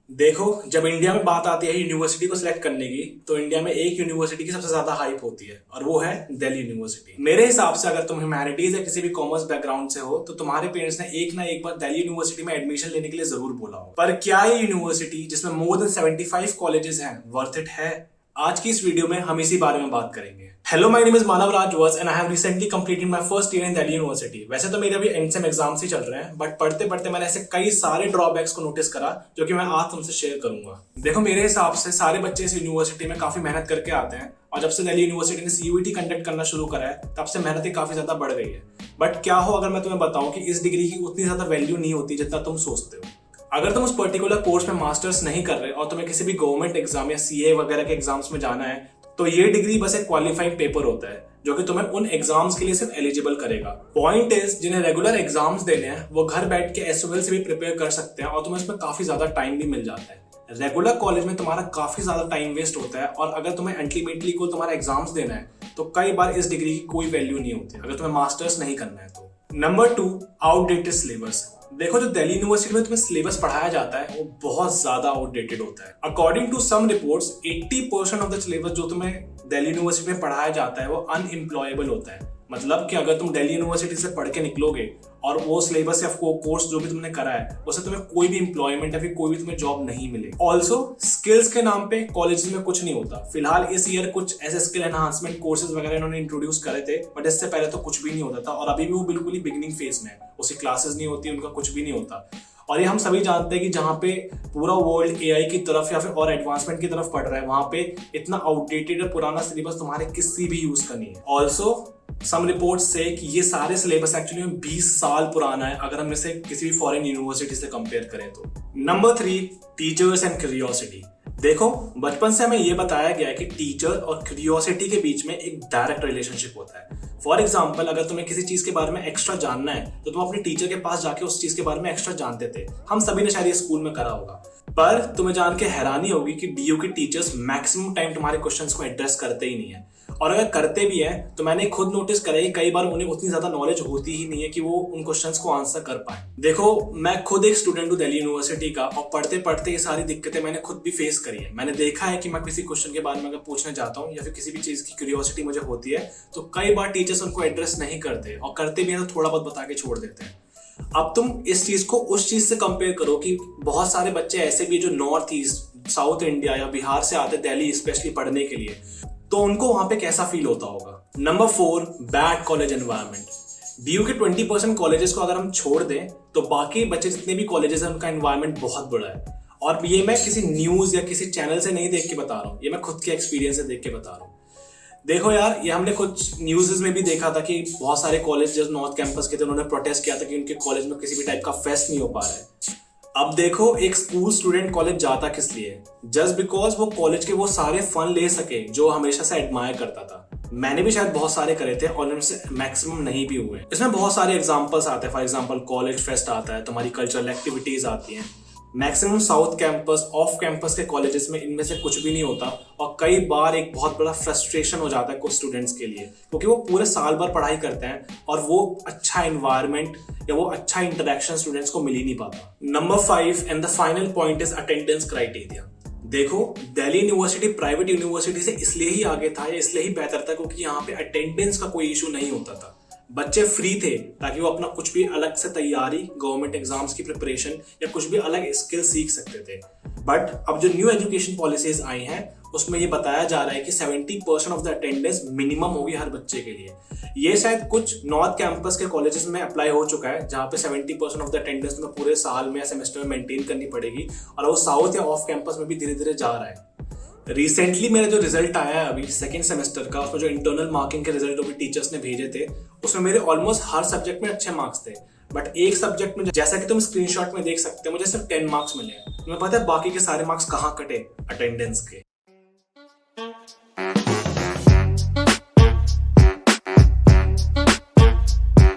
देखो, जब इंडिया में बात आती है यूनिवर्सिटी को सिलेक्ट करने की, तो इंडिया में एक यूनिवर्सिटी की सबसे ज्यादा हाइप होती है और वो है दिल्ली यूनिवर्सिटी। मेरे हिसाब से अगर तुम ह्यूमैनिटीज या किसी भी कॉमर्स बैकग्राउंड से हो तो तुम्हारे पेरेंट्स ने एक ना एक बार दिल्ली यूनिवर्सिटी में एडमिशन लेने के लिए जरूर बोला हो। पर क्या ये यूनिवर्सिटी जिसमें मोर देन 75 कॉलेजेस हैं वर्थ इट है? आज की इस वीडियो में हम इसी बारे में बात करेंगे। Hello, my name is Manav Raj Vats and I have recently completed my first year in Delhi university. वैसे तो मेरे अभी एंड सेम एग्जाम्स ही चल रहे हैं, बट पढ़ते पढ़ते मैंने ऐसे कई सारे ड्रॉबैक्स को नोटिस करा जो कि मैं आज तुमसे शेयर करूंगा। देखो, मेरे हिसाब से सारे बच्चे इस यूनिवर्सिटी में काफी मेहनत करके आते हैं और जब से दिल्ली यूनिवर्सिटी ने सीयूईटी कंडक्ट करना शुरू करा है तब से मेहनत काफी ज्यादा बढ़ गई है। बट क्या हो अगर मैं तुम्हें बताऊं कि इस डिग्री की उतनी ज्यादा वैल्यू नहीं होती जितना तुम सोचते हो। अगर तुम उस पर्टिकुलर कोर्स में मास्टर्स नहीं कर रहे और तुम्हें किसी भी गवर्नमेंट एग्जाम या सीए वगैरह के एग्जाम्स में जाना है तो ये डिग्री बस एक क्वालिफाइंग पेपर होता है जो कि तुम्हें उन एग्जाम्स के लिए सिर्फ एलिजिबल करेगा। पॉइंट इज, जिन्हें रेगुलर एग्जाम्स देने हैं वो घर बैठ के एसओएल से भी प्रिपेयर कर सकते हैं और तुम्हें इसमें काफी ज्यादा टाइम भी मिल जाता है। रेगुलर कॉलेज में तुम्हारा काफी ज्यादा टाइम वेस्ट होता है और अगर तुम्हें अल्टीमेटली को तुम्हारा एग्जाम्स देना है तो कई बार इस डिग्री की कोई वैल्यू नहीं होती अगर तुम्हें मास्टर्स नहीं करना है तो। Number 2, outdated syllabus. देखो, जो दिल्ली यूनिवर्सिटी में तुम्हें सिलेबस पढ़ाया जाता है वो बहुत ज्यादा आउटडेटेड होता है। According to some reports 80% of the syllabus जो तुम्हें दिल्ली यूनिवर्सिटी में पढ़ाया जाता है वो अनएम्प्लॉयबल होता है। मतलब कि अगर तुम दिल्ली यूनिवर्सिटी से पढ़ के निकलोगे और वो सिलेबस या कोर्स जो भी तुमने करा है उससे तुम्हें कोई भी एम्प्लॉयमेंट या फिर कोई भी तुम्हें जॉब नहीं मिले। ऑल्सो स्किल्स के नाम पे कॉलेज में कुछ नहीं होता। फिलहाल इस ईयर कुछ ऐसे स्किल एनहांसमेंट कोर्सेज वगैरह इन्होंने इंट्रोड्यूस करे थे, बट इससे पहले तो कुछ भी नहीं होता था और अभी भी वो बिल्कुल ही बिगिनिंग फेज में है। उसकी क्लासेस नहीं होती, उनका कुछ भी नहीं होता। और ये हम सभी जानते हैं कि जहाँ पे पूरा वर्ल्ड एआई की तरफ या फिर और एडवांसमेंट की तरफ बढ़ रहा है वहां पे इतना आउटडेटेड और पुराना सिलेबस तुम्हारे किसी भी यूज का नहीं है। ऑल्सो सम रिपोर्ट्स से कि ये सारे सिलेबस एक्चुअली में 20 साल पुराना है अगर हम इसे किसी भी फॉरेन यूनिवर्सिटी से कंपेयर करें तो। Number 3, teachers and curiosity. देखो, बचपन से हमें ये बताया गया है कि टीचर और क्यूरियोसिटी के बीच में एक डायरेक्ट रिलेशनशिप होता है। फॉर एग्जाम्पल, अगर तुम्हें किसी चीज के बारे में एक्स्ट्रा जानना है तो तुम अपने टीचर के पास जाके उस चीज के बारे में एक्स्ट्रा जानते थे। हम सभी ने शायद ये स्कूल में करा होगा। पर तुम्हें जान के हैरानी होगी कि डीयू के टीचर्स मैक्सिमम टाइम तुम्हारे क्वेश्चंस को एड्रेस करते ही नहीं है, और अगर करते भी हैं तो मैंने खुद नोटिस करा है कई बार उन्हें उतनी ज्यादा नॉलेज होती ही नहीं है कि वो उन क्वेश्चंस को आंसर कर पाए। देखो, मैं खुद एक स्टूडेंट हूँ दिल्ली यूनिवर्सिटी का और पढ़ते पढ़ते ये सारी दिक्कतें मैंने खुद भी फेस करी है। मैंने देखा है कि मैं किसी क्वेश्चन के बारे में अगर पूछने जाता हूँ या फिर किसी भी चीज की क्यूरियोसिटी मुझे होती है तो कई बार टीचर्स उनको एड्रेस नहीं करते और करते भी हैं तो थोड़ा बहुत बता के छोड़ देते हैं। अब तुम इस चीज को उस चीज से कंपेयर करो कि बहुत सारे बच्चे ऐसे भी जो नॉर्थ ईस्ट, साउथ इंडिया या बिहार से आते दिल्ली स्पेशली पढ़ने के लिए, तो उनको वहां पे कैसा फील होता होगा। Number 4, bad college environment. DU के 20% कॉलेजेस को अगर हम छोड़ दें तो बाकी बच्चे जितने भी कॉलेजेस हैं उनका एनवायरनमेंट बहुत बुरा है। और ये मैं किसी न्यूज या किसी चैनल से नहीं देख के बता रहा हूँ, ये मैं खुद के एक्सपीरियंस से देख के बता रहा हूँ। देखो यार, ये हमने कुछ न्यूज़ में भी देखा था कि बहुत सारे कॉलेज जो नॉर्थ कैंपस के थे उन्होंने प्रोटेस्ट किया था कि उनके कॉलेज में किसी भी टाइप का फेस्ट नहीं हो पा रहा है। अब देखो, एक स्कूल स्टूडेंट कॉलेज जाता किस लिए? जस्ट बिकॉज वो कॉलेज के वो सारे फन ले सके जो हमेशा से एडमायर करता था। मैंने भी शायद बहुत सारे करे थे और उनसे मैक्सिमम नहीं भी हुए। इसमें बहुत सारे एग्जांपल्स आते हैं। फॉर एग्जांपल, कॉलेज फेस्ट आता है, तुम्हारी कल्चरल एक्टिविटीज आती हैं। Maximum south campus, off campus के कॉलेजेस में इनमें से कुछ भी नहीं होता और कई बार एक बहुत बड़ा फ्रस्ट्रेशन हो जाता है कुछ स्टूडेंट्स के लिए, क्योंकि वो पूरे साल भर पढ़ाई करते हैं और वो अच्छा एनवायरनमेंट या वो अच्छा इंटरेक्शन स्टूडेंट्स को मिल ही नहीं पाता। Number 5 and the final point is attendance criteria. देखो, दिल्ली यूनिवर्सिटी प्राइवेट यूनिवर्सिटी से इसलिए ही आगे था या इसलिए ही बेहतर था क्योंकि यहाँ पे अटेंडेंस का कोई इशू नहीं होता था। बच्चे फ्री थे ताकि वो अपना कुछ भी अलग से तैयारी, गवर्नमेंट एग्जाम्स की प्रिपरेशन या कुछ भी अलग स्किल सीख सकते थे। बट अब जो न्यू एजुकेशन पॉलिसीज आई हैं उसमें ये बताया जा रहा है कि 70% ऑफ द अटेंडेंस मिनिमम होगी हर बच्चे के लिए। ये शायद कुछ नॉर्थ कैंपस के कॉलेजेस में अप्लाई हो चुका है जहाँ पे 70% ऑफ द अटेंडेंस में पूरे साल में या सेमेस्टर में मेंटेन करनी पड़ेगी, और वो साउथ या ऑफ कैंपस में भी धीरे धीरे जा रहा है। रिसेंटली मेरा जो रिजल्ट आया है अभी सेकंड सेमेस्टर का, उसमें जो इंटरनल मार्किंग के रिजल्ट अभी टीचर्स ने भेजे थे उसमें मेरे ऑलमोस्ट हर सब्जेक्ट में अच्छे मार्क्स थे। बट एक सब्जेक्ट में, जैसा कि तुम स्क्रीनशॉट में देख सकते हो, मुझे सिर्फ 10 मार्क्स मिले हैं। तुम्हें पता है बाकी के सारे मार्क्स कहाँ कटे? अटेंडेंस के।